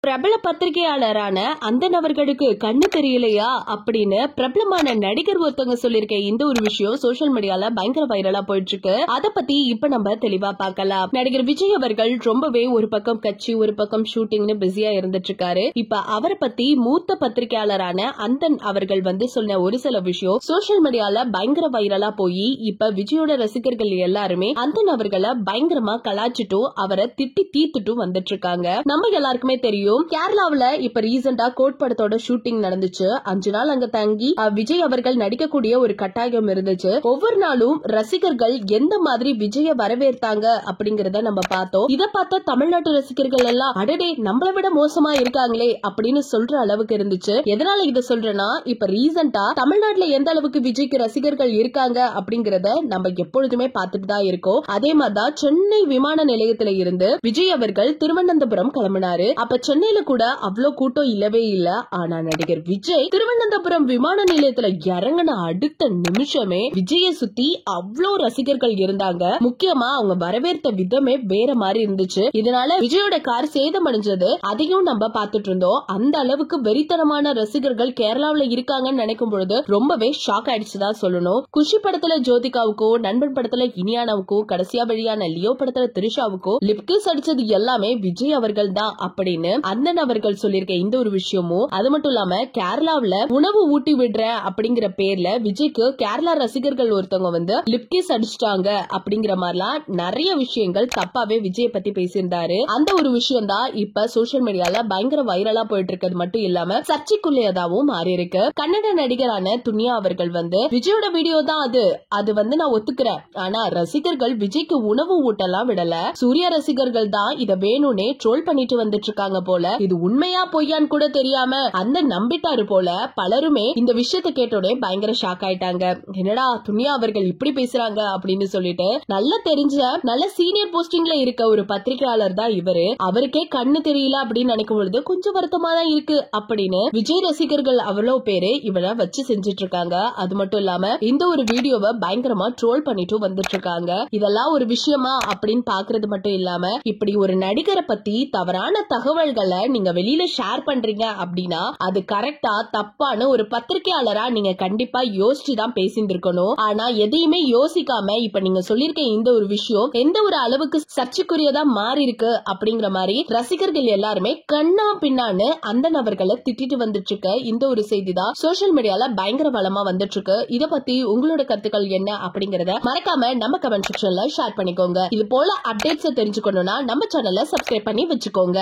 பிரபல பத்திரிகையாளரான அந்த நபர்களுக்கு கண்ணு தெரியலையா அப்படின்னு பிரபலமான நடிகர் ஒருத்தவங்க சொல்லிருக்க இந்த ஒரு விஷயம் சோசியல் மீடியால பயங்கர வைரலா போயிட்டு இருக்கு. அத பத்தி இப்ப நம்ம தெளிவா பார்க்கலாம். நடிகர் விஜய் அவர்கள் ரொம்பவே ஒரு பக்கம் கட்சி ஒரு பக்கம் ஷூட்டிங்னு பிஸியா இருந்துட்டு இருக்காரு. இப்ப அவரை பத்தி மூத்த பத்திரிகையாளரான அந்தன் அவர்கள் சொன்ன ஒரு சில விஷயம் சோசியல் மீடியால பயங்கர வைரலா போய் இப்ப விஜயோட ரசிகர்கள் எல்லாருமே அந்தன் அவர்களை பயங்கரமா கலாச்சிட்டு அவரை திட்டி தீர்த்துட்டு வந்துட்டு இருக்காங்க. நம்ம எல்லாருக்குமே தெரியும், கேரளாவுல இப்ப ரீசெண்டா கோட் படத்தோட ஷூட்டிங் நடந்துச்சு. 5 நாள் அங்க தங்கி விஜய் அவர்கள் நடிக்கக்கூடிய ஒரு கட்டாயம் இருந்துச்சு. ஒவ்வொரு நாளும் ரசிகர்கள் எந்த மாதிரி விஜய வரவேற்றாங்க அப்படிங்கறத நம்ம பார்த்தோம். இத பார்த்த தமிழ்நாட்டு ரசிகர்கள் எல்லாம் அடடே நம்மளை விட மோசமா இருக்காங்களே அப்படின்னு சொல்ற அளவுக்கு இருந்துச்சு. எதனால இத சொல்றேன்னா, இப்ப ரீசெண்டா தமிழ்நாட்டுல எந்த அளவுக்கு விஜய்க்கு ரசிகர்கள் இருக்காங்க அப்படிங்கறத நம்ம எப்பொழுதுமே பார்த்துட்டு தான் இருக்கோம். அதே மாதிரிதான் சென்னை விமான நிலையத்தில இருந்து விஜய் அவர்கள் திருவனந்தபுரம் கிளம்பினாரு. அப்ப சென்னையில கூட அவ்வளவு கூட்டம் இல்லவே இல்ல. ஆனா நடிகர் விஜய் திருவனந்தபுரம் விமான நிலையத்துல இறங்கின அடுத்த நிமிஷமே விஜய சுத்தி அவ்வளவு ரசிகர்கள் இருந்தாங்க. முக்கியமா அவங்க வரவேற்ற விதமே வேற மாதிரி இருந்துச்சு. இதனால விஜயோட கார் சேதமடைஞ்சது அதையும் நம்ம பார்த்துட்டு இருந்தோம். அந்த அளவுக்கு வெறித்தனமான ரசிகர்கள் கேரளாவுல இருக்காங்கன்னு நினைக்கும் பொழுது ரொம்பவே ஷாக் ஆயிடுச்சுதான் சொல்லணும். குஷி படத்துல ஜோதிகாவுக்கும், நண்பன் படத்துல இனியானாவுக்கும், கடைசியா வெளியான லியோ படத்துல திரிஷாவுக்கும் லிப்கிஸ் அடிச்சது எல்லாமே விஜய் அவர்கள் தான் அப்படின்னு அந்தன் அவர்கள் சொல்லிருக்க இந்த ஒரு விஷயமும், அது மட்டும் இல்லாம கேரளாவுல உணவு ஊட்டி விடுறேன் அப்படிங்கிற பேர்ல விஜய்க்கு கேரளா ரசிகர்கள் ஒருத்தவங்க லிப்கிஸ் அடிச்சிட்டாங்க அப்படிங்கிற மாதிரிலாம் நிறைய விஷயங்கள் தப்பாவே விஜய் பத்தி பேசியிருந்தாரு. அந்த ஒரு விஷயம் தான் இப்ப சோசியல் மீடியால பயங்கர வைரலா போயிட்டு இருக்கிறது மட்டும் இல்லாம சர்ச்சைக்குள்ளதாவும் மாறி இருக்கு. கன்னட நடிகரான துனியா அவர்கள் விஜயோட வீடியோ தான் அது நான் ஒத்துக்கிறேன். ஆனா ரசிகர்கள் விஜய்க்கு உணவு ஊட்டலாம் விடல. சூர்யா ரசிகர்கள் தான் இத வேணும்னே ட்ரோல் பண்ணிட்டு வந்துட்டு இருக்காங்க போல. இது உண்மையா பொய்யான்னு கூட தெரியாம அந்த நம்பிட்டாரு போல. பலருமே இந்த விஷயத்தை கேட்டோட பயங்கர ஷாக் ஆயிட்டாங்க. என்னடா துனியா அவர்கள் இப்படி பேசுறாங்க அப்படின்னு சொல்லிட்டு, நல்லா தெரிஞ்ச நல்ல சீனியர் போஸ்டிங்ல இருக்க ஒரு பத்திரிகையாளர் தான் இவரு. அவருக்கே கண்ணு தெரியல அப்படின்னு நினைக்கும் பொழுது கொஞ்சம் வருத்தமா தான் இருக்கு அப்படின்னு விஜய் ரசிகர்கள் அவ்வளவு பேரு இவரை வச்சு செஞ்சிட்டு இருக்காங்க. அது மட்டும் இல்லாம இந்த ஒரு வீடியோவை பயங்கரமா ட்ரோல் பண்ணிட்டு வந்துட்டு இருக்காங்க. இதெல்லாம் ஒரு விஷயமா அப்படின்னு பாக்குறது மட்டும் இல்லாம, இப்படி ஒரு நடிகரை பத்தி தவறான தகவல்களை நீங்க வெளியில ஷேர் பண்றீங்க அப்படின்னா அது கரெக்டா தப்பான ஒரு பத்திரிகையாளரா நீங்க கண்டிப்பா யோசிச்சு தான் பேசியிருக்கணும். ஆனா எதையுமே யோசிக்காம இப்ப நீங்க சொல்லிருக்க இந்த ஒரு விஷயம் எந்த ஒரு அளவுக்கு சர்ச்சைக்குரியதா மாறி இருக்கு அப்படிங்கிற மாதிரி ரசிகர்கள் எல்லாருமே கண்ணா பின்னான்னு அந்த நபர்களை திட்டிட்டு வந்துட்டு இருக்க இந்த ஒரு செய்தி தான் சோசியல் மீடியால பயங்கர வளமா வந்துட்டு இருக்கு. இத பத்தி உங்களோட கருத்துக்கள் என்ன அப்படிங்கறத மறக்காம நம்ம கமெண்ட் செக்ஷன்ல ஷேர் பண்ணிக்கோங்க. இது போல அப்டேட்ஸ் தெரிஞ்சுக்கணும்னா நம்ம சேனலை சப்ஸ்கிரைப் பண்ணி வச்சுக்கோங்க.